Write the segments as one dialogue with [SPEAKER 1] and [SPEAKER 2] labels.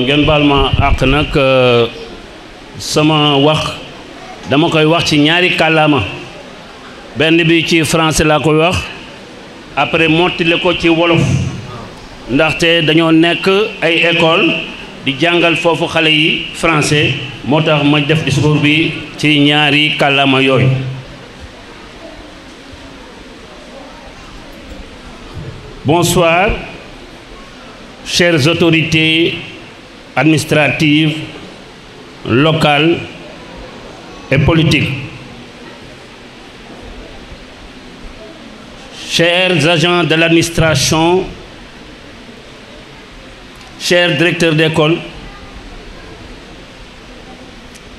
[SPEAKER 1] ngeen baal ma àq nag sama wax dama koy wax ci ñaari kàllaama benn bi ci français laa koy wax après mottile ko ci wolof ndaxte dañoo nekk ay école di jàngal foofu xale yi français moo tax ma def discours bi ci ñaari kàllaama yooyu. Bonsoir, chères autorités administratives, locales et politiques. Chers agents de l'administration, chers directeurs d'école,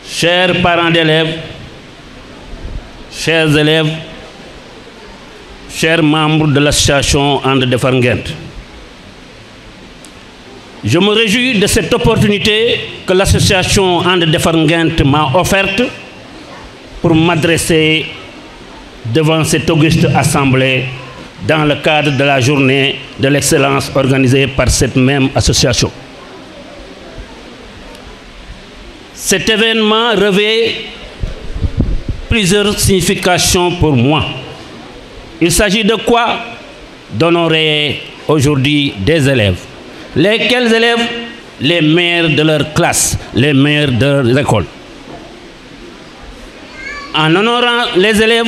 [SPEAKER 1] chers parents d'élèves, chers élèves, chers membres de l'association And Defar Nguent. Je me réjouis de cette opportunité que l'association And Defar Nguent m'a offerte pour m'adresser devant cette auguste assemblée dans le cadre de la journée de l'excellence organisée par cette même association. Cet événement revêt plusieurs significations pour moi. Il s'agit de quoi? D'honorer aujourd'hui des élèves. Lesquels élèves? Les meilleurs de leur classe, les meilleurs de l'école. En honorant les élèves,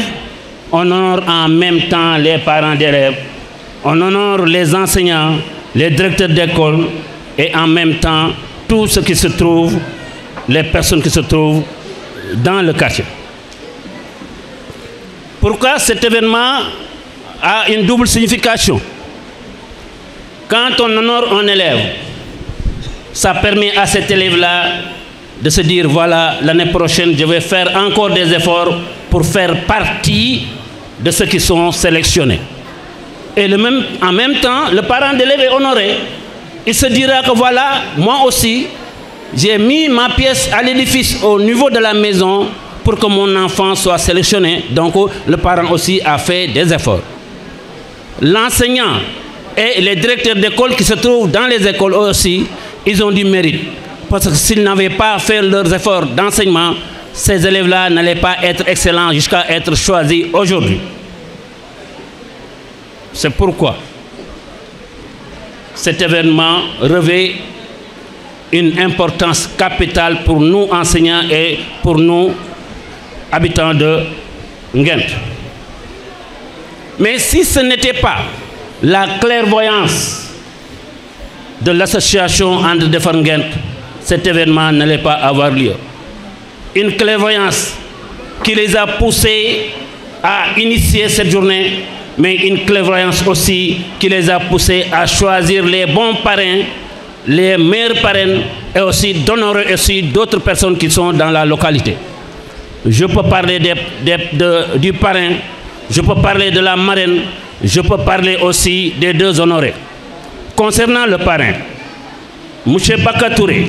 [SPEAKER 1] on honore en même temps les parents d'élèves, on honore les enseignants, les directeurs d'école et en même temps tout ce qui se trouve, les personnes qui se trouvent dans le quartier. Pourquoi cet événement a une double signification? Quand on honore un élève, ça permet à cet élève-là de se dire, voilà, l'année prochaine, je vais faire encore des efforts pour faire partie de ceux qui sont sélectionnés. Et en même temps, le parent d'élève est honoré. Il se dira que voilà, moi aussi, j'ai mis ma pièce à l'édifice au niveau de la maison pour que mon enfant soit sélectionné. Donc, le parent aussi a fait des efforts. L'enseignant et les directeurs d'école qui se trouvent dans les écoles aussi, ils ont du mérite. Parce que s'ils n'avaient pas fait leurs efforts d'enseignement, ces élèves-là n'allaient pas être excellents jusqu'à être choisis aujourd'hui. C'est pourquoi cet événement revêt une importance capitale pour nous enseignants et pour nous habitants de Nguent. Mais si ce n'était pas la clairvoyance de l'association And Defar Nguent, cet événement n'allait pas avoir lieu. Une clairvoyance qui les a poussés à initier cette journée, mais une clairvoyance aussi qui les a poussés à choisir les bons parrains, les meilleurs parrains, et aussi d'honorer aussi d'autres personnes qui sont dans la localité. Je peux parler du parrain, je peux parler de la marraine, je peux parler aussi des deux honorés. Concernant le parrain, M. Bakatouré,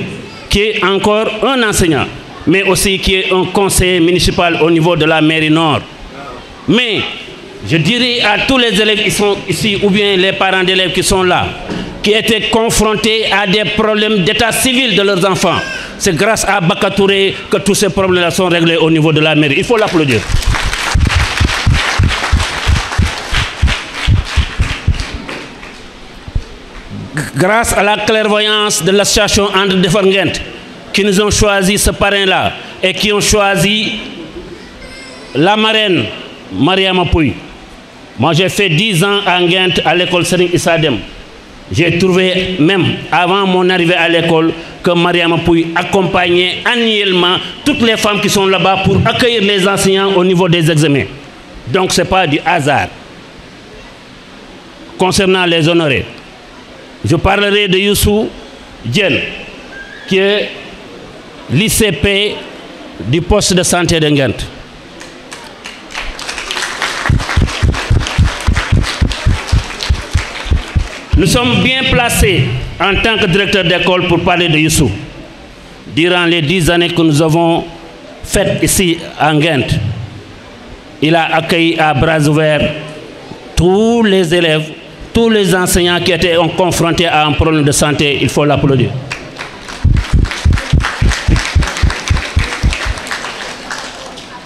[SPEAKER 1] qui est encore un enseignant, mais aussi qui est un conseiller municipal au niveau de la mairie Nord. Mais je dirais à tous les élèves qui sont ici, ou bien les parents d'élèves qui sont là, qui étaient confrontés à des problèmes d'état civil de leurs enfants, c'est grâce à Bakatouré que tous ces problèmes-là sont réglés au niveau de la mairie. Il faut l'applaudir. Grâce à la clairvoyance de l'association And Defar Nguent, qui nous ont choisi ce parrain-là et qui ont choisi la marraine Mariama Pouy. Moi, j'ai fait 10 ans à Nguent à l'école Serigne Issa Dème. J'ai trouvé, même avant mon arrivée à l'école, que Mariama Pouy accompagnait annuellement toutes les femmes qui sont là-bas pour accueillir les enseignants au niveau des examens. Donc, ce n'est pas du hasard. Concernant les honorés, je parlerai de Youssou Diène, qui est l'ICP du poste de santé de Nguent. Nous sommes bien placés en tant que directeur d'école pour parler de Youssou. Durant les 10 années que nous avons faites ici à Nguent, il a accueilli à bras ouverts tous les élèves, tous les enseignants qui étaient confrontés à un problème de santé. Il faut l'applaudir.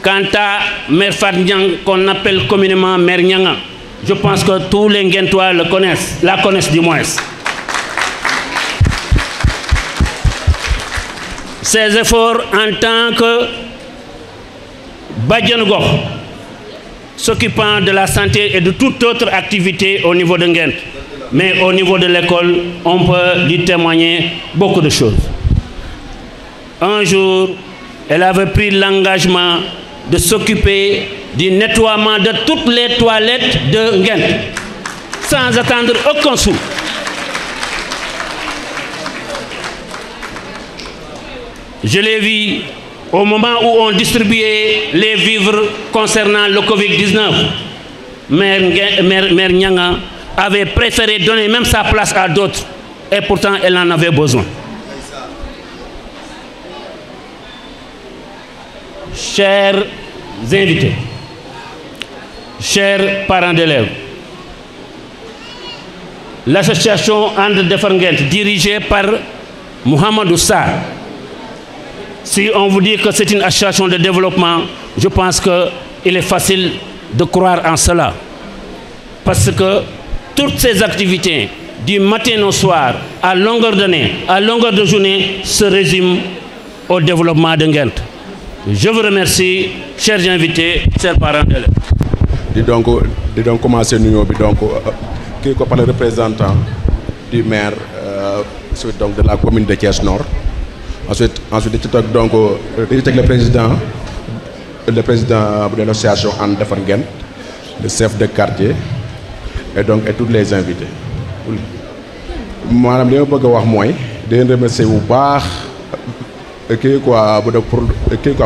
[SPEAKER 1] Quant à Mère Fat Niang, qu'on appelle communément Mère Nianga, je pense que tous les Nguentois la connaissent du moins. Ses efforts en tant que Badian Gox, s'occupant de la santé et de toute autre activité au niveau de Nguent. Mais au niveau de l'école, on peut lui témoigner beaucoup de choses. Un jour, elle avait pris l'engagement de s'occuper du nettoiement de toutes les toilettes de Nguent, sans attendre aucun sou. Je l'ai vu au moment où on distribuait les vivres concernant le Covid-19. Mère Nianga avait préféré donner même sa place à d'autres, et pourtant elle en avait besoin. Chers invités, chers parents d'élèves, l'association And Defar Nguent, dirigée par Mohamedou Sarr, si on vous dit que c'est une association de développement, je pense qu'il est facile de croire en cela. Parce que toutes ces activités, du matin au soir, à longueur d'année, à longueur de journée, se résument au développement de Nguent. Je vous remercie, chers invités, chers parents d'élèves.
[SPEAKER 2] Dis donc commencer nous qui par le représentant du maire donc de la commune de Thiès Nord. Ensuite donc le président de l'association And Defar Nguent, le chef de quartier et tous les invités. Madame, je veux remercier vous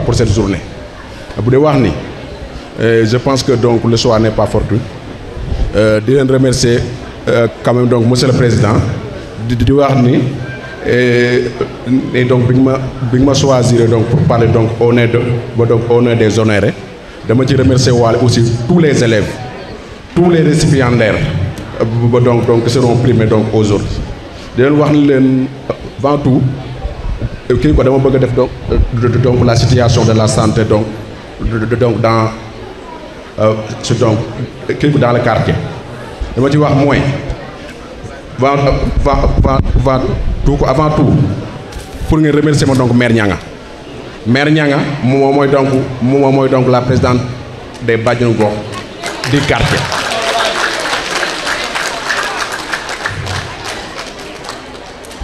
[SPEAKER 2] pour cette journée. Je pense que donc le soir n'est pas fortuit. Je veux remercier quand même donc monsieur le président et donc je choisi donc pour parler donc au nom des honorés. Je veux remercier aussi tous les élèves, tous les récipiendaires qui seront primés donc aujourd'hui. Je veux wax avant tout donc la situation de la santé donc dans dans le quartier. Je dis avant tout pour remercier donc Mère Nianga. Mère Nianga, moi donc la présidente des Badian Gox du quartier.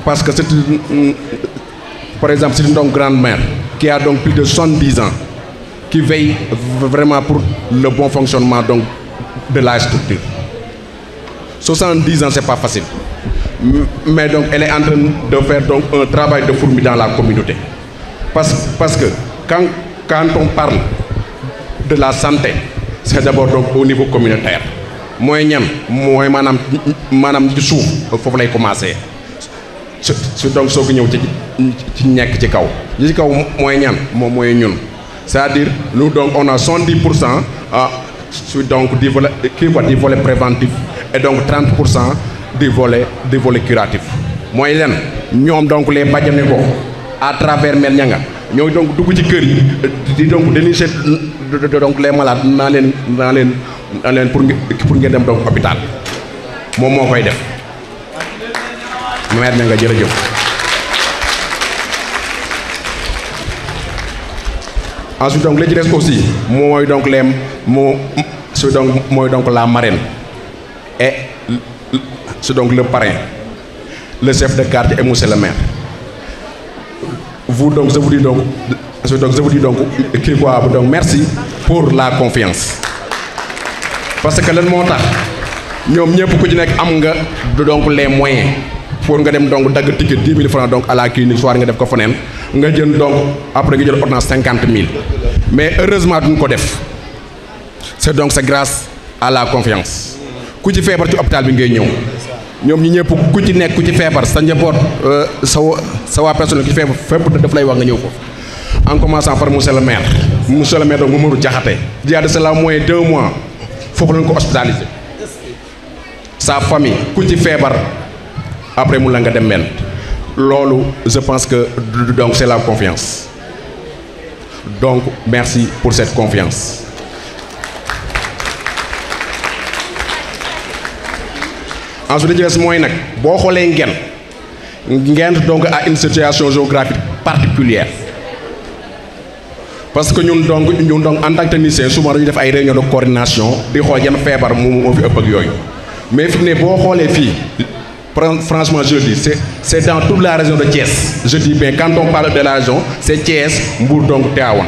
[SPEAKER 2] Parce que c'est par exemple, c'est une grande-mère qui a donc plus de 70 ans, qui veille vraiment pour le bon fonctionnement donc, de la structure. 70 ans, c'est pas facile. Mais donc, elle est en train de faire donc, un travail de fourmi dans la communauté. Parce que quand on parle de la santé, c'est d'abord donc au niveau communautaire. Moi, madame du souf, il faut commencer. Donc soo ko ñëw ci ñekk ci kaw li ci kaw mooy ñan moom mooy ñun c'est-à-dire nous donc on a 70% donc du volet préventif et donc 30% du volet curatif mooy leen ñoom donc les Badian Gox à travers Mère Nianga ñooy donc dugg ci kër yi di donc dénicher donc les malades naa leen pour ngeen dem donc hôpital moom moo koy def Mère Nianga jërëjëf. Ensuite donc li ci des aussi mooy donc la marraine et c'est donc le parrain, le chef de quartier et monsieur le maire. Je vous dis donc merci pour la confiance. Parce que lan moo tax ñoom ñëpp ku ci nekk am nga donc les moyens. Pour nga dem donc dag ticket 10 000 francs donc à la clinique soir nga def ko fenen nga jël donc après nga jël ordonnance 50 000 mais heureusement duñ ko def c'est grâce à la confiance ku ci feebar ci hôpital bi ngay ñëw ñoom ñi ñëpp ku ci nekk ku ci feebar sa njaboot sa waa personnel ku ci feebar fépp daf lay wax nga ñëw ko en commençant par monsieur le maire donc Mamadou Diakhaté il y a de cela moins 2 mois foofu lañ ko hospitalisé sa famille ku ci feebar après mu la nga dem men loolu je pense que donc c'est la confiance Donc, merci pour cette confiance. Ensuite, je vais Nguent donc a une situation géographique particulière. Parce que nous donc en tant que technicien souvent dañuy def ay réunion de coordination di xol yan fièvre mo fi ëpp ak yoy. Mais fi né bo xolé fi franchement je dis c'est dans toute la région de Thiès. Je dis bien quand on parle de la région, c'est Thiès, Mbour donc Tivaouane.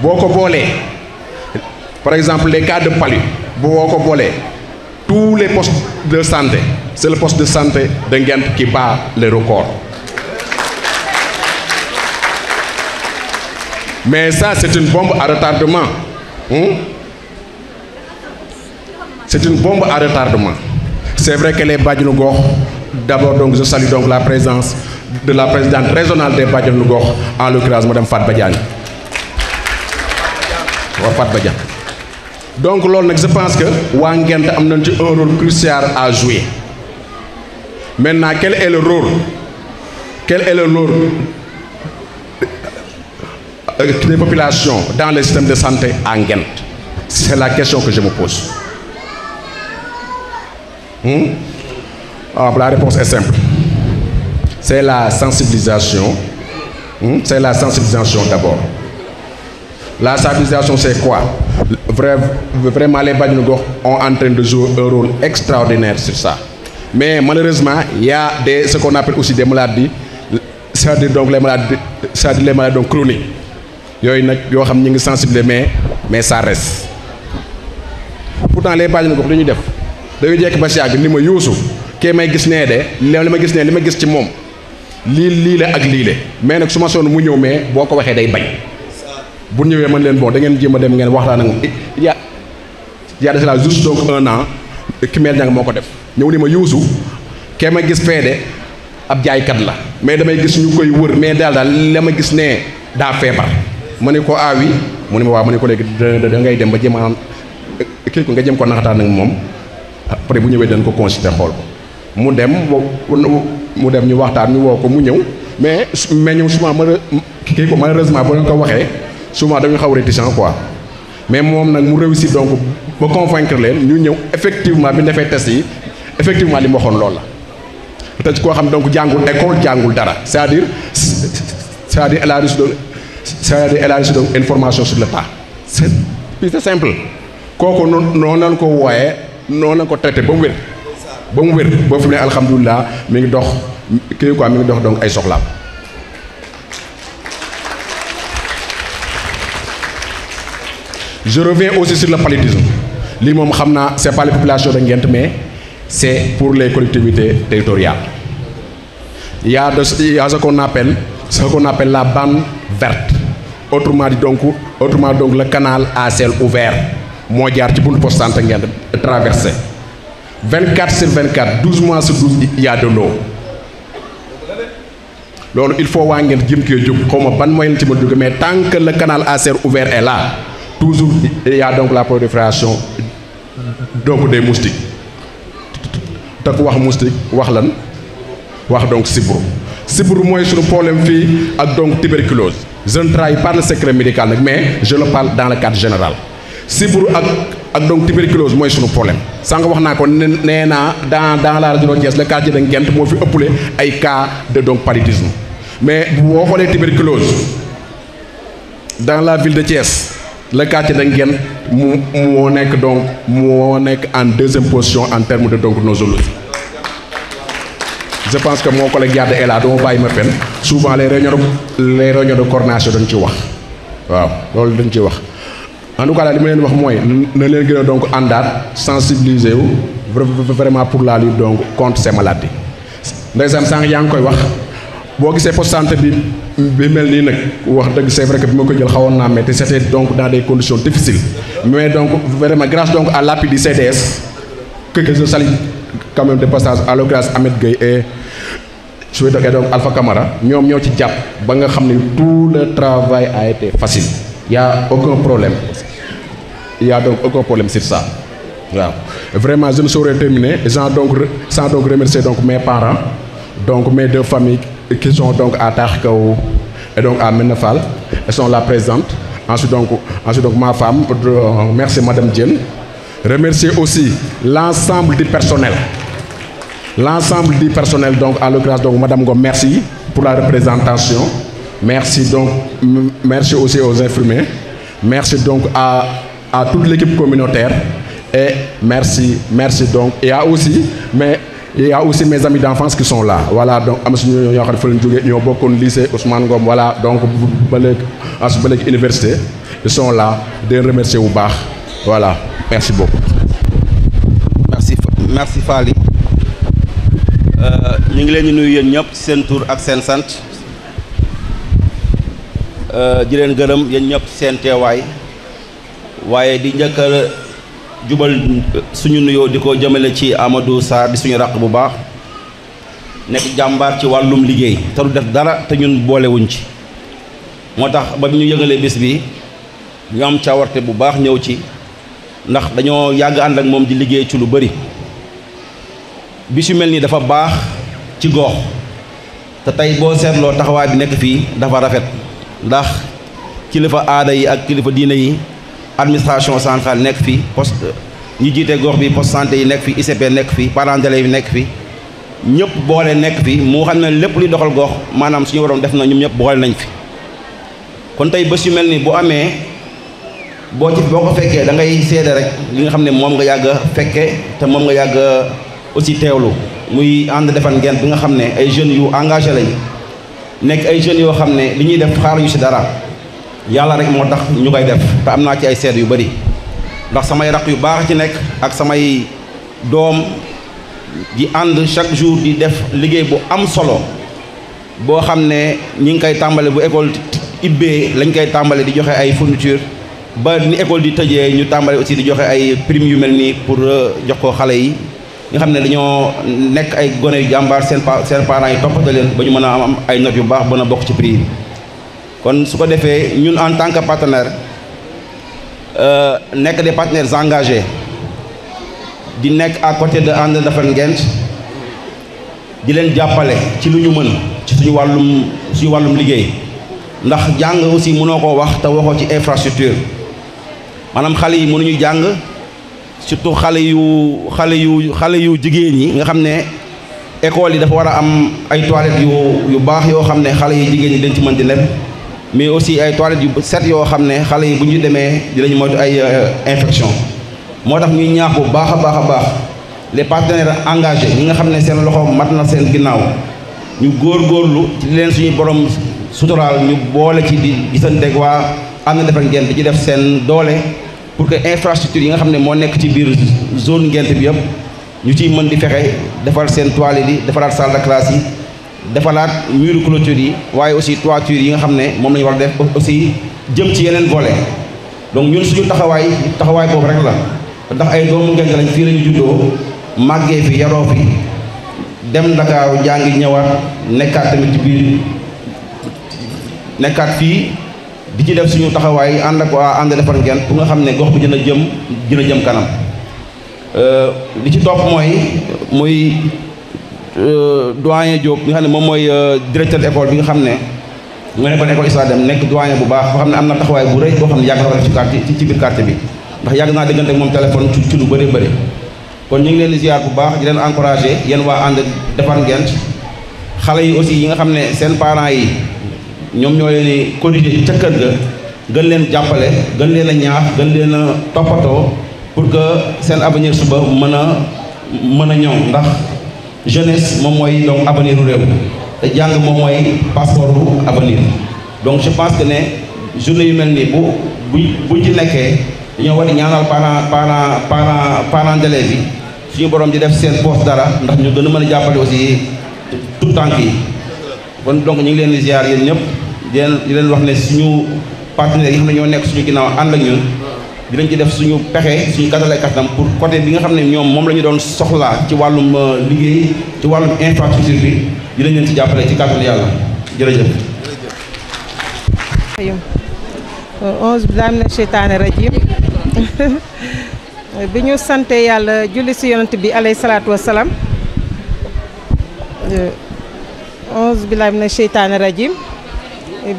[SPEAKER 2] Boko bolé par exemple les cas de Palu, boko bolé tous les postes de santé, c'est le poste de santé de Nguent qui bat les records. Mais ça, c'est une bombe à retardement. C'est une bombe à retardement. C'est vrai que les Badjanougor, d'abord donc je salue donc la présence de la présidente régionale des Badjanougor, en l'occurrence Mme Fat Badiane. Fat Badiane. Donc je pense que Nguent a un rôle crucial à jouer. Maintenant, quel est le rôle? Quel est le rôle des populations dans le système de santé à Nguent? C'est la question que je me pose. La réponse est simple. C'est la sensibilisation. C'est la sensibilisation d'abord. La sensibilisation, c'est quoi? Vraiment, les Badjanougor sont en train de jouer un rôle extraordinaire sur ça. Mais malheureusement, il y a ce qu'on appelle aussi des maladies, c'est-à-dire donc les maladies donc chroniques. Il y a des sensibles, mais ça reste. Pourtant, les Badjanougor, ils disent que ba siag ni ma yuusu kee may gis nee de li ma gis nee li ma gis ci moom lii la ak lii la mais nag su ma sonn mu ñëw mais boo ko waxee day bañ bu ñëwee man leen bon da ngeen jéem a dem ngeen waxtaan ak moom y a de cela juste donc 1 an ki mel ñang moo ko def ñëw ni ma yuusu kee ma gis fee de ab jaaykat la mais damay gis ñu koy wër mais daal la ma gis nee daa feebar ma ne ko ah oui mu ne ma waaw ma ne ko léegi da ngay dem ba jéem a kii ko nga jëm ko naxataan ak moom après bu ñëwee dañ ko consulter xool ko mu dem ñu waxtaan ñu woo ko mu ñëw mais ñëw souvent kii ko malheureusement boo leen ko waxee souvent dañu xaw réticent quoi mais moom nag mu réussir donc ba convaincre leen ñu ñëw effectivement bi ñu defee test yi effectivement li mu waxoon loolu la te koo xam donc jàngul école jàngul dara c'est-à-dire elle a reçu donc information sur le tas c'est simple kooku noonu lañ ko wooyee noonu la ko traité ba mu wér boo fi mu ne alhamdulilah mi ngi dox kii quoi mi ngi dox donc ay soxlaam. Je reviens aussi sur le paludisme lii moom xam naa c'est pas les populations de Nguent mais c'est pour les collectivités territoriales. Il y a ce qu'on appelle la bande verte autrement donc le canal à ciel ouvert. Moo jaar ci buntu poste santé Nguent traversé 24/24 12 mois sur 12 il y a de l'eau loolu il faut waa Nguent jëm kee jóg xaw ma ban mooy la ci ma jóge mais tant que le canal à ciel ouvert est là toujours il y a donc la prolifération donc des moustiques te ku wax moustique wax lan wax donc sibbiru mooy suñu problème fii ak donc tuberculose je ne trahis pas le secret médical nag mais je le parle dans le cadre général. Sibbiru ak donc tuberculose mooy sunu problème sànq wax naa ko nee naa dans la région de Thiès le quartier de Nguent moo fi ëppale ay cas de donc paludisme mais boo xoolee tuberculose dans la ville de Thiès le quartier de Nguent moo nekk en deuxième position en termes de donc nosologie. Je pense que mon collègue Yade est là dama bàyyi ma fen souvent les réunions de coordination dañ ci wax waaw loolu dañ ci wax. En tout cas li ma leen wax mooy na leen gën a donc àndaat sensibiliser wu vraiment pour la lutte donc contre ces maladies ndeysaan sànq yaa ngi koy wax boo gisee poste santé bi mel nii nag wax dëgg c'est vrai que bi ma ko jël xawoon naa metti c'était donc dans des conditions difficiles mais donc vraiment grâce donc à l'appui du CDS que je salue quand même de passage à l'occurrence Ahmed Gueye et je vais donc Alpha Camara ñoom ñoo ci jàpp ba nga xam ne tout le travail a été facile. Il y a aucun problème. Il y a donc aucun problème sur ça. Wow. Vraiment, je ne saurais terminer sans donc remercier donc mes parents, donc mes 2 familles qui sont donc à Tarkaou, et donc à Médina Fall, elles sont là présentes. Ensuite donc ma femme, merci Madame Diène. Remercier aussi l'ensemble du personnel. L'ensemble du personnel, donc à l'occurrence, donc Madame Ngom, merci pour la représentation. Merci donc, merci aussi aux infirmiers. Merci donc à toute l'équipe communautaire. Et merci donc. Il y a aussi mes amis d'enfance qui sont là. Voilà, donc, nous beaucoup lycée Ousmane Ngom, voilà, donc, université. Ils sont là, de remercier au bar. Voilà, merci beaucoup.
[SPEAKER 3] Merci Fally. Ñu ngi leen di nuyu yéen ñëpp ci seen tur ak seen sant di leen gërëm yéen ñëpp ci seen teewaay waaye di njëkk a jubal suñu nuyoo di ko jëmale ci Amadou Sarr di suñu raq bu baax nekk jàmbaar ci wàllum liggéey te du def dara te ñun boolewuñ ci moo tax ba ñu yëgalee bés bi ñu am cawarte bu baax ñëw ci ndax dañoo yàgg ànd ak moom di liggéey ci lu bari bis yu mel nii dafa baax ci gox te tey boo seetloo taxawaay bi nekk fii dafa rafet ndax kilifa aada yi ak kilifa diine yi administration centrale nekk fii poste ñi jiite gox bi poste santé yi nekk fi ICP nekk fi parents d'élèves yi nekk fi ñëpp boole nekk fi mu xam ne lépp luy doxal gox maanaam suñu waroon def na ñoom ñëpp boole nañ fi kon tey bés yu mel nii bu amee boo ko fekkee da ngay seede rek li nga xam ne moom nga yàgg a fekke te moom nga yàgg aussi teewlu muy ànd defar ngeen bi nga xam ne ay jeunes yu engagé lañ nekk ay jeunes yoo xam ne li ñuy def xaaruñu ci dara yàlla rek moo tax ñu koy def te am naa ci ay seede yu bari ndax samay raq yu baax ci nekk ak samay doom di ànd chaque jour di def liggéey bu am solo boo xam ne ñi ngi koy tàmbale bu école ibbee lañ koy tàmbale di joxe ay fourniture ba ni école di tëjee ñu tàmbale aussi di joxe ay primes yu mel nii pour jox ko xale yi nga xam ne dañoo nekk ay gone yu jàmbaar seen parents yi toppatoo leen ba ñu mën a am ay notes yu baax ba na bokk ci prix yi kon su ko defee ñun en tant que partenaire nekk des partenaires engagés di nekk à côté de ànd defar ngent di leen jàppale ci lu ñu mën ci suñu wàllum liggéey ndax jàng aussi mënoo koo wax te waxoo ci infrastructure maanaam xale yi mënuñu jàng surtout xale yu jigéen ñi nga xam ne école yi dafa war a am ay toilettes yu baax yoo xam ne xale yi jigéen ñi dañ ci mën di leb mais aussi ay toilettes yu set yoo xam ne xale yi bu ñu demee dinañ moytu ay infection moo tax ñuy ñaax bu baax a baax les partenaires engagés ñi nga xam ne seen loxo mat na seen ginnaaw ñu góorgóorlu ci leen suñu borom suturaal ñu boole ci di gisanteeg waa am na defar ngent di ci def seen doole pour que infrastructure yi nga xam ne moo nekk ci biir zone ngent bi yëpp ñu ciy mën di fexe defar seen toilettes yi defaraat salle de classe yi defaraat muru clôture yi waaye aussi toiture yi nga xam ne moom lañu war a def aussi jëm ci yeneen volet donc ñun suñu taxawaay boobu rek la ndax ay doomu ngent lañ fii lañu juddoo màggee fi yaroo fi dem Ndakaaru jàngi ñëwaat nekkaat tamit ci biir nekkaat fii di ci def suñu taxawaay ànd ak waa ànd defar ngent pour nga xam ne gox bi dina jëm kanam li ci topp muy doyen Diop bi nga xam ne moom mooy directeur école bi nga xam ne nga nekkoon école Issa Dème nekk doyen bu baax boo xam ne am na taxawaay bu rëy boo xam ne yàgg na ko def ci quartier ci biir quartier bi ndax yàgg naa diggante ak moom téléphone ci lu bëri kon ñu ngi leen di ziar bu baax di leen encouragé yéen waa ànd defar ngent xale yi aussi yi nga xam ne seen parents yi ñoom ñoo leen di corriger ca kër ga gën leen jàppale gën leen a ñaax gën leen a toppatoo pour que seen avenir suba mën a ñëw ndax jeunesse moom mooy donc avenir u réew te jàng moom mooy passeport u avenir donc je pense que ne journée yu mel nii buñ ci nekkee dañoo war di ñaanal parents d'élèves yi suñu borom di def seen poste dara ndax ñu gën a mën a jàppale aussi tout tànk yi kon donc ñu ngi leen di ziar yéen ñëpp di leen wax ne suñu partenaires yi xam ne ñoo nekk suñu ginnaaw ànd ak ñun dinañ ci def suñu pexe suñu kattalay kattam pour côté bi nga xam ne ñoom moom la ñu doon soxlaa ci wàllum liggéey ci wàllum infrastructure bi dinañ leen ci jàppale ci kàttan yàlla jërëjëf.
[SPEAKER 4] auzu billaahi mina sheytaani rajiim bi ñu sante yàlla julli si yonent bi alayhi salaatu wa salaam auzu billaahi mina sheytaani rajiim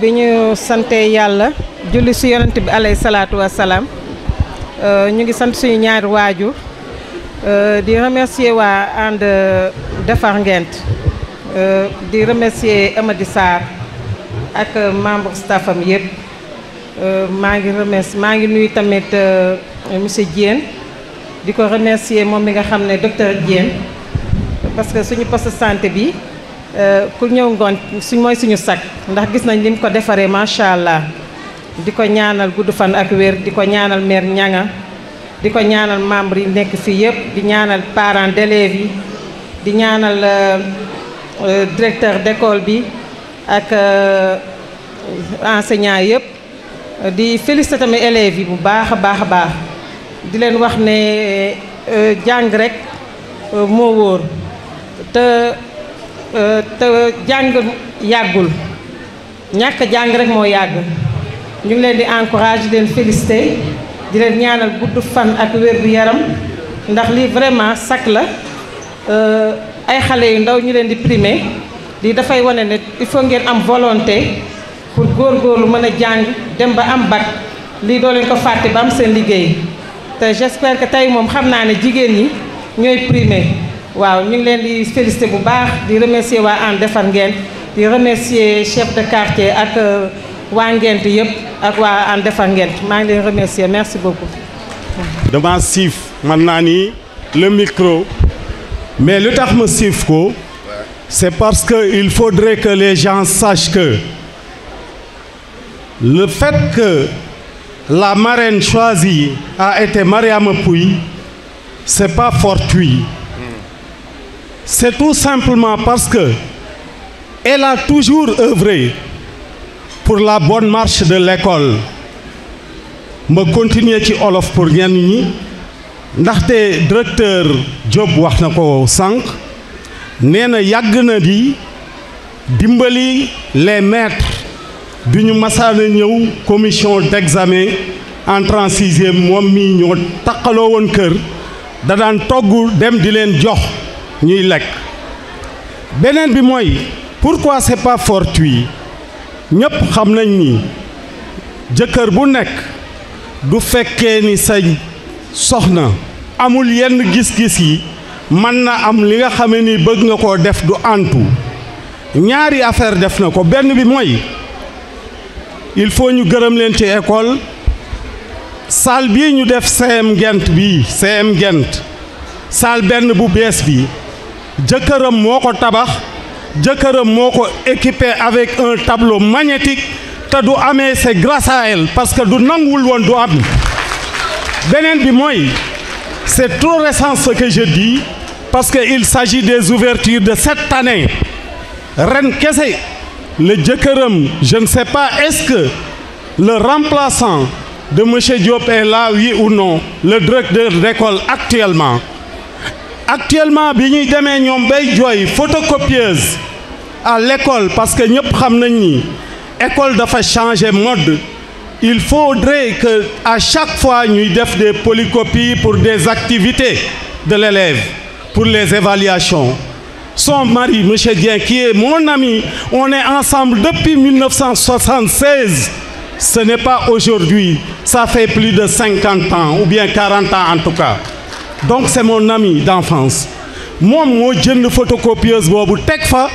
[SPEAKER 4] bi ñu sante yàlla julli si yonent bi alayhi salaatu wa salaam ñu ngi sant suñu ñaari waajur di remercier waa ànd defar Ngent di remercier Amady Sarr ak membre staffam yëpp maa ngi nuyu tamit monsieur Diène di ko remercier moom mi nga xam ne docteur Diène parce que suñu poste santé bi ku ñëw ngoon mooy suñu sac ndax gis nañ lim ko defaree macha allah di ko ñaanal gudd fan ak wér di ko ñaanal maire ñanga di ko ñaanal membre yi nekk fii yëpp di ñaanal parents d'élèves yi di ñaanal directeur d'école bi ak enseignants yëpp di féliciter tamit élèves yi bu baax a baax a baax di leen wax ne jàng rek moo wóor te jàng yàggul ñàkk jàng rek moo yàgg ñu ngi leen di encourager di leen féliciter di leen ñaanal gudd fan ak wér gu yaram ndax lii vraiment sac la ay xale yu ndaw ñu leen di primer lii dafay wane ne il faut ngeen am volonté pour góorgóorlu mën a jàng dem ba am bac lii doo leen ko fàtte ba am seen liggéey te j'espère que tey moom xam naa ne jigéen ñi ñooy primer waaw ñu ngi leen di féliciter bu baax di remercier waa ànd defar Ngent di remercier chef de quartier ak waa Ngent yëpp ak waa ànd defar Ngent maa ngi leen remercier merci beaucoup.
[SPEAKER 5] dama siif man naa ni le micro mais lu tax ma siif ko c'est parce que il faudrait que les gens sachent que le fait que la marraine choisie a été Mariama Pouye c'est pas fortuit. C'est tout simplement parce que elle a toujours œuvré pour la bonne marche de l'école. ma continuer ci olof pour ñenn ñi ndaxte directeur Diop wax na ko sànq nee na yàgg na di dimbali les maîtres bi ñu masaana ñëw commission d'examen entrée en sixième moom mii ñoo taqaloo woon kër da daan togg dem di leen jox ñuy lekk. beneen bi mooy pourquoi c'est pas fortuit ñëpp xam nañ ni jëkkër bu nekk du fekkee ni sa soxna amul yenn gis-gis yi mën na am li nga xame ni bëgg nga koo def du antu ñaari affaire def na ko benn bi mooy il faut ñu gërëm leen ci école salle bii ñu def CM Ngent bii CM Ngent salle benn bu bees bi jëkkëram moo ko tabax jëkkëram moo ko équipé avec un tableau magnétique te du amee c'est grâce à elle parce que du nanguwul woon du am beneen bi mooy c'est trop récent ce que je dis parce que il s'agit des ouvertures de cette année ren kese le jëkkëram je ne sais pas est-ce que le remplaçant de monsieur Diop est là oui ou non le directeur d'école actuellement bi ñuy demee ñoom bay jooy photocopieuse à l'école parce que ñëpp xam nañ ni école dafa changer mode il faudrait que à chaque fois ñuy def des polycopies pour des activités de l'élève pour les évaluations. Son mari monsieur Dieng qui est mon ami on est ensemble depuis 1976 ce n'est pas aujourd'hui ça fait plus de 50 ans ou bien 40 ans en tout cas donc c'est mon ami d'enfance moom moo jënd photocopieuse boobu teg fa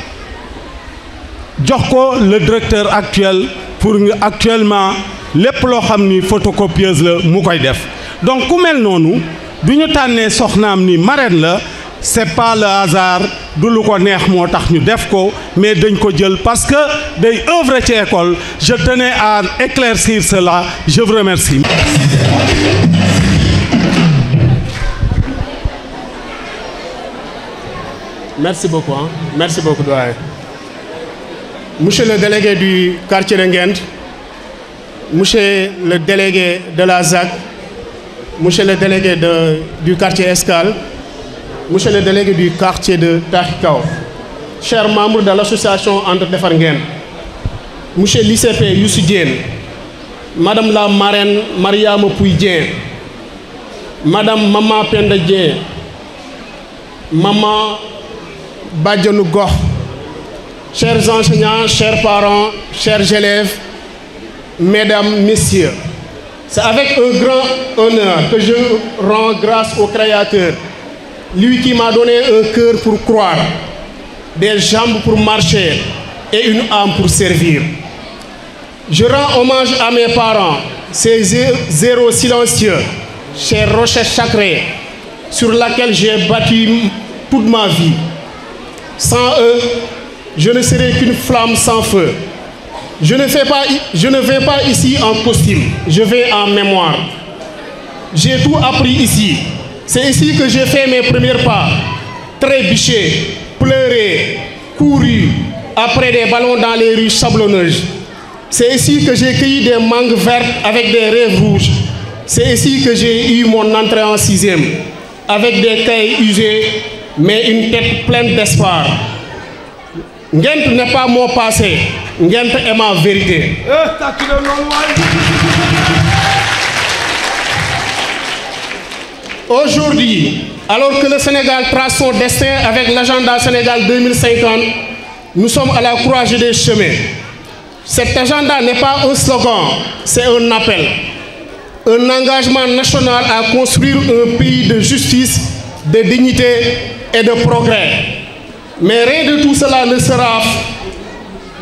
[SPEAKER 5] jox ko le directeur actuel pour actuellement lépp loo xam ni photocopieuse la mu koy def donc ku mel noonu du ñu tànnee soxnaam ni marraine la c'est pas le hasard du lu ko neex moo tax ñu def ko mais dañ ko jël parce que day œuvre ci école je tenais à éclaircir cela je vous remercie.
[SPEAKER 6] Merci beaucoup merci beaucoup doyen. Monsieur le délégué du quartier de Ngent, monsieur le délégué de la ZAC, monsieur le délégué du quartier Escale, monsieur le délégué du quartier de Tahikao, chers membres de l'association And Defar Ngent, monsieur l'ICP Youssou Diène, madame la marraine Mariama Pouye Dieng, madame Mama Penda Dieng, maman Badianou Gox, chers enseignants, chers parents, chers élèves, mesdames, messieurs, c'est avec un grand honneur que je rends grâce au Créateur, lui qui m'a donné un cœur pour croire, des jambes pour marcher et une âme pour servir. Je rends hommage à mes parents, ces zéros silencieux, chers rochers sacrés, sur laquelle j'ai bâti toute ma vie. Sans eux, je ne serais qu'une flamme sans feu. Je ne vais pas ici en costume, je vais en mémoire. J'ai tout appris ici. C'est ici que j'ai fait mes premiers pas. Trébuché, pleuré, couru après des ballons dans les rues sablonneuses. C'est ici que j'ai cueilli des mangues vertes avec des rêves rouges. C'est ici que j'ai eu mon entrée en 6e, avec des cahiers usés, mais une tête pleine d'espoir. Ngent n'est pas mon passé, Ngent est ma vérité. Aujourd'hui, alors que le Sénégal trace son destin avec l'agenda Sénégal 2050, nous sommes à la croisée des chemins. Cet agenda n'est pas un slogan, c'est un appel. Un engagement national à construire un pays de justice, de dignité et de progrès. Mais rien de tout cela ne sera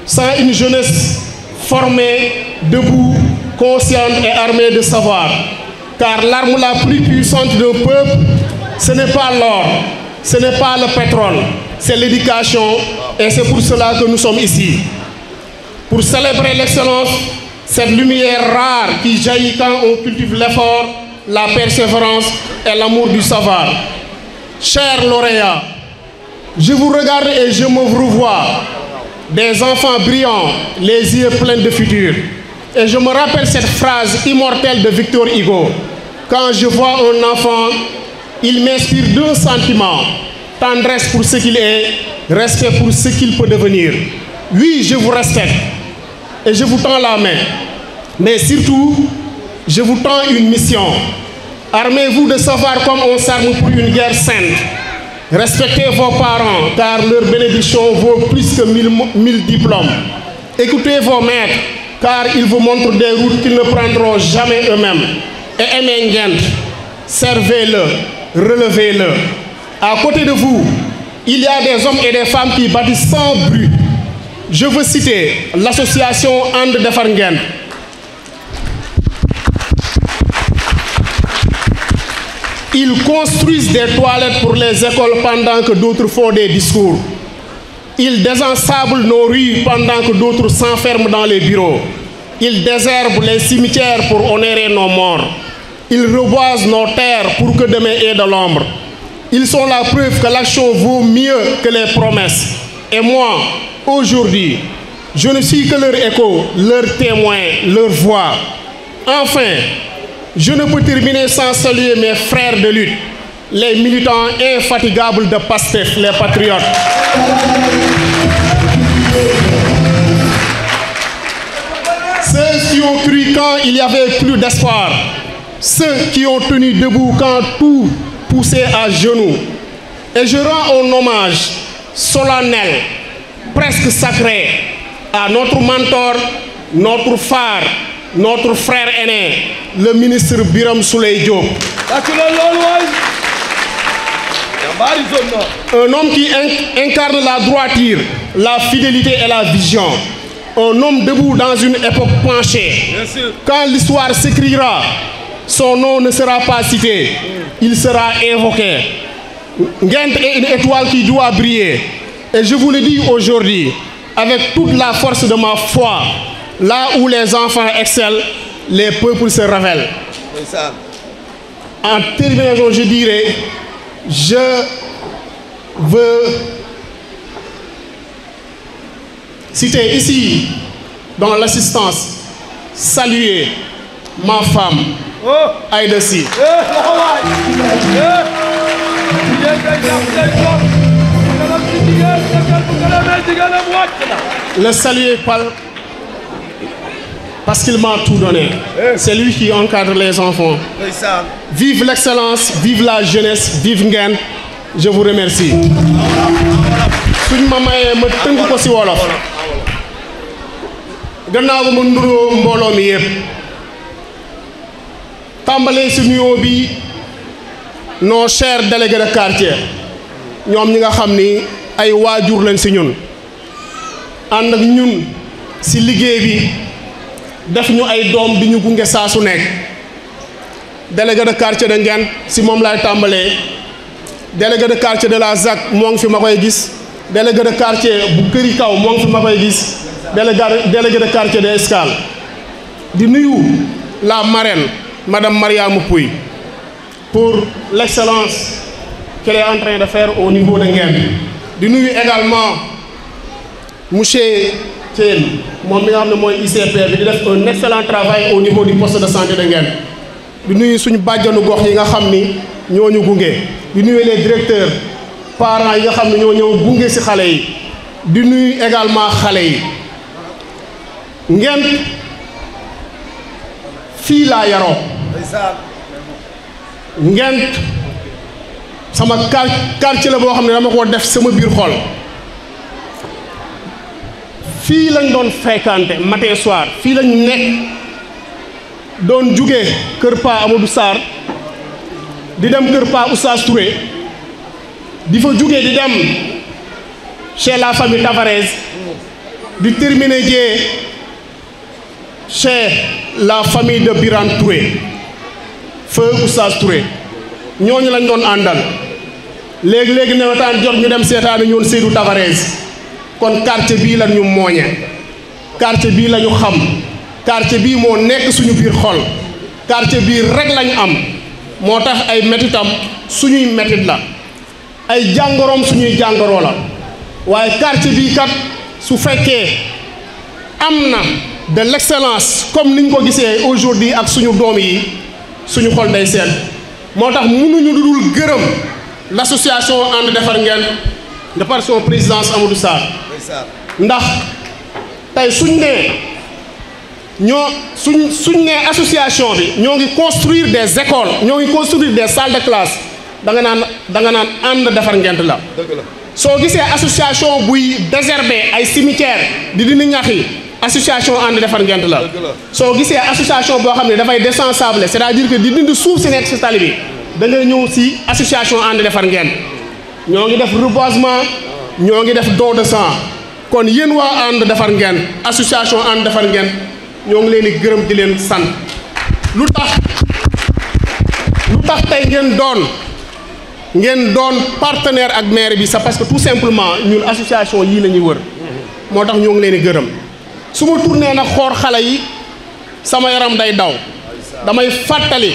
[SPEAKER 6] sans une jeunesse formée, debout, consciente et armée de savoir. Car l'arme la plus puissante d'un peuple, ce n'est pas l'or, ce n'est pas le pétrole, c'est l'éducation et c'est pour cela que nous sommes ici. Pour célébrer l'excellence, cette lumière rare qui jaillit quand on cultive l'effort, la persévérance et l'amour du savoir. Chers lauréats, je vous regarde et je me revois, des enfants brillants, les yeux pleins de futur. Et je me rappelle cette phrase immortelle de Victor Hugo. Quand je vois un enfant, il m'inspire deux sentiments, tendresse pour ce qu'il est, respect pour ce qu'il peut devenir. Oui, je vous respecte et je vous tends la main. Mais surtout, je vous tends une mission. Armez-vous de savoir comme on s'arme pour une guerre sainte. Respectez vos parents, car leur bénédiction vaut plus que 1000 diplômes. Écoutez vos maîtres, car ils vous montrent des routes qu'ils ne prendront jamais eux-mêmes. Et aimez Ngent, servez-le, relevez-le. À côté de vous, il y a des hommes et des femmes qui bâtissent sans bruit. Je veux citer l'association And Defar Ngent. Ils construisent des toilettes pour les écoles pendant que d'autres font des discours. Ils désensablent nos rues pendant que d'autres s'enferment dans les bureaux. Ils désherbent les cimetières pour honorer nos morts. Ils reboisent nos terres pour que demain ait de l'ombre. Ils sont la preuve que l'action vaut mieux que les promesses. Et moi, aujourd'hui, je ne suis que leur écho, leur témoin, leur voix. Enfin, je ne peux terminer sans saluer mes frères de lutte, les militants infatigables de PASTEF, les patriotes. Ceux qui ont cru quand il y avait plus d'espoir, ceux qui ont tenu debout quand tout poussait à genoux. Et je rends un hommage solennel, presque sacré, à notre mentor, notre phare, notre frère aîné, le ministre Biram Souleye Diop. Un homme qui incarne la droiture, la fidélité et la vision. Un homme debout dans une époque penchée. Quand l'histoire s'écrira, son nom ne sera pas cité, il sera invoqué. Ngent est une étoile qui doit briller. Et je vous le dis aujourd'hui, avec toute la force de ma foi, là où les enfants excellent, les peuples se révèlent. En terminant, je dirais, je veux citer ici, dans l'assistance, saluer ma femme, Aïda Sy. Le saluer parce qu'il m'a tout donné. C'est lui qui encadre les enfants. Vive l'excellence, vive la jeunesse, vive Ngent. Je vous remercie. suñ ma mayee ma tënk ko ci wolof gannaaw ba ma nuroo mbooloo mi yépp tàmbalee ci nuyoo bi nos chers délégués de quartier ñoom ñi nga xam ni ay waajur lañ ci ñun ànd ak ñun ci liggéey bi def ñu ay doom di ñu gunge saa su nekk délégué de quartier de Nguent ci moom laay tàmbalee délégué de quartier de la ZAC moo ngi fi ma koy gis délégué de quartier bu Këri Kaw moo ngi fi ma koy gis délégué de quartier de Escale di nuyu la marraine madame Mariama Pouy pour l'excellence qu'elle est en train de faire au niveau de Nguent di nuyu également monsieur Thiel moom mi nga xam ne mooy ICP bi di def un excellent travail au niveau du poste de santé de Nguent di nuyu suñu bàjjanu gox yi nga xam ni ñoo ñu gunge di nuyu les directeurs parents yi nga xam ne ñoo ñëw gunge ci xale yi di nuyu également xale yi Nguent fii laa yaroo Nguent sama quartier la boo xam ne dama ko def sama biir xol fii lañ doon fréquenté matin soir fii lañ nekk doon jóge kër Pa Amadou Sarr di dem kër Pa Oustaz Touré di fa jóge di dem chez la famille Tavares di terminer jee chez la famille de Birane Touré feu Oustaz Touré ñooñu lañ doon àndal léegi-léegi nawetaan jot ñu dem seetaani ñoon Seydou Tavares kon quartier bii la ñu mooñe quartier bii la ñu xam quartier bii moo nekk suñu biir xol quartier bii rek lañ am moo tax ay métitam suñuy métit la ay jàngoroom suñuy jàngoroo la waaye quartier bii kat su fekkee am na de l'excellence comme niñ ko gisee aujourd'hui ak suñu doom yi suñu xol day seet moo tax mënuñu lu dul gërëm l'association And Defar Nguent de par son présidence Amadou Sarr ndax tey suñ nee association bi ñoo ngi construire des écoles ñoo ngi construire des salles de classe da nga naan And Defar Nguent la soo gisee association buy désherber ay cimetière di dindi ñax yi association And Defar Nguent la soo gisee association boo xam ne dafay désensabler c'est-à-dire que di dindi suuf si nekk si tali bi da ngay ñëw si association And Defar Nguent ñoo ngi def reboisement ñoo ngi def don de sang kon yéen waa And Defar Nguent association And Defar Nguent ñoo ngi leen di gërëm di leen sant lu tax tey ngeen doon partenaire ak maire bi c'est parce que tout simplement ñun association yii la ñuy wër moo tax ñoo ngi leen di gërëm su ma tourné nag xool xale yi sama yaram day daw damay fàttali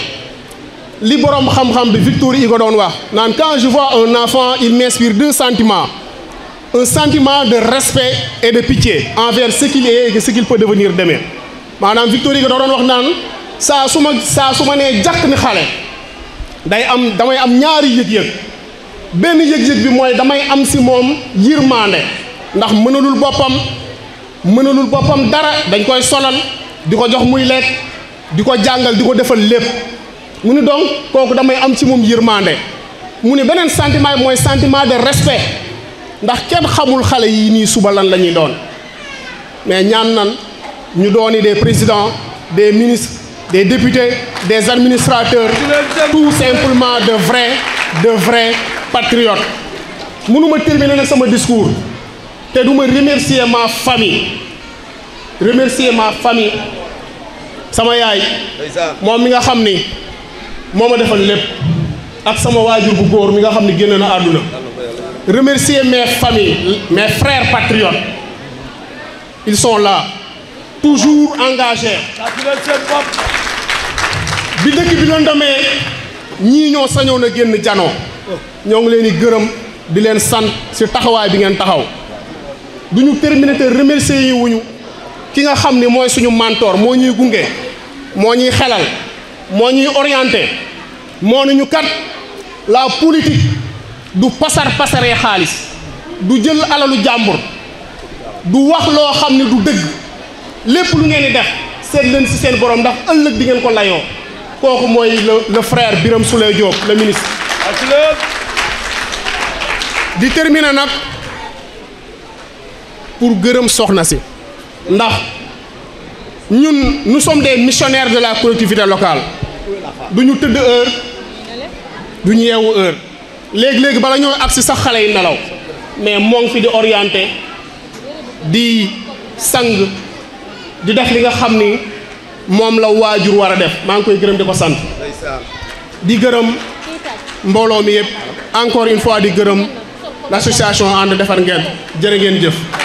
[SPEAKER 6] li borom xam-xam bi Victor Hugo doon wax naan quand je vois un enfant il m'inspire deux sentiments un sentiment de respect et de pitié envers ce qu'il est et ce qu'il peut devenir demain maanaam Victor Hugo doon wax naan saa su ma nee jàkk ni xale damay am ñaari yëg-yëg benn yëg-yëg bi mooy damay am si moom yërmande ndax mënalul boppam dara dañ koy solal di ko jox muy lekk di ko jàngal di ko defal lépp mu ni donc kooku damay am ci moom yërmande mu ni beneen sentiment bi mooy sentiment de respect ndax kenn xamul xale yi nii suba lan la ñuy doon mais ñaan nan ñu dooni des présidents des ministres des députés des administrateurs tout simplement de vrais patriotes mënuma terminer nag sama discours te du ma remercier ma famille sama yaay moom mi nga xam ni moo ma defal lépp ak sama waajur bu góor mi nga xam ni génn na àdduna remercier mes familles mes frères patriotes ils sont là toujours engagés bi dëkk bi lëndamee ñii ñoo sañoon a génn janoo ñoo ngi leen di gërëm di leen sant ci taxawaay bi ngeen taxaw du ñu terminer te remercier yi wuñu ki nga xam ni mooy suñu mentor moo ñuy gunge moo ñuy xelal moo ñuy orienté moo nañu kat la politique du pasaree xaalis du jël alalu jàmbur du wax loo xam ne du dëgg lépp lu ngeen di def seet leen ci seen borom ndax ëllëg di ngeen ko layoo kooku mooy le frère Birame Souleye Diop le ministre di terminer nag pour gërëm soxna si ndax ñun nous sommes des missionnaires de la collectivité locale du ñu tëdd heure du ñu yeewu heure léegi bala ñoo agsi sax xale yi nelaw mais moo ngi fi di orienté di sang di def li nga xam ni moom la waajur war a def maa ngi koy gërëm di ko sant di gërëm mbooloo mi yëpp encore une fois di gërëm l'association ànd defar ngeen jërë ngeen jëf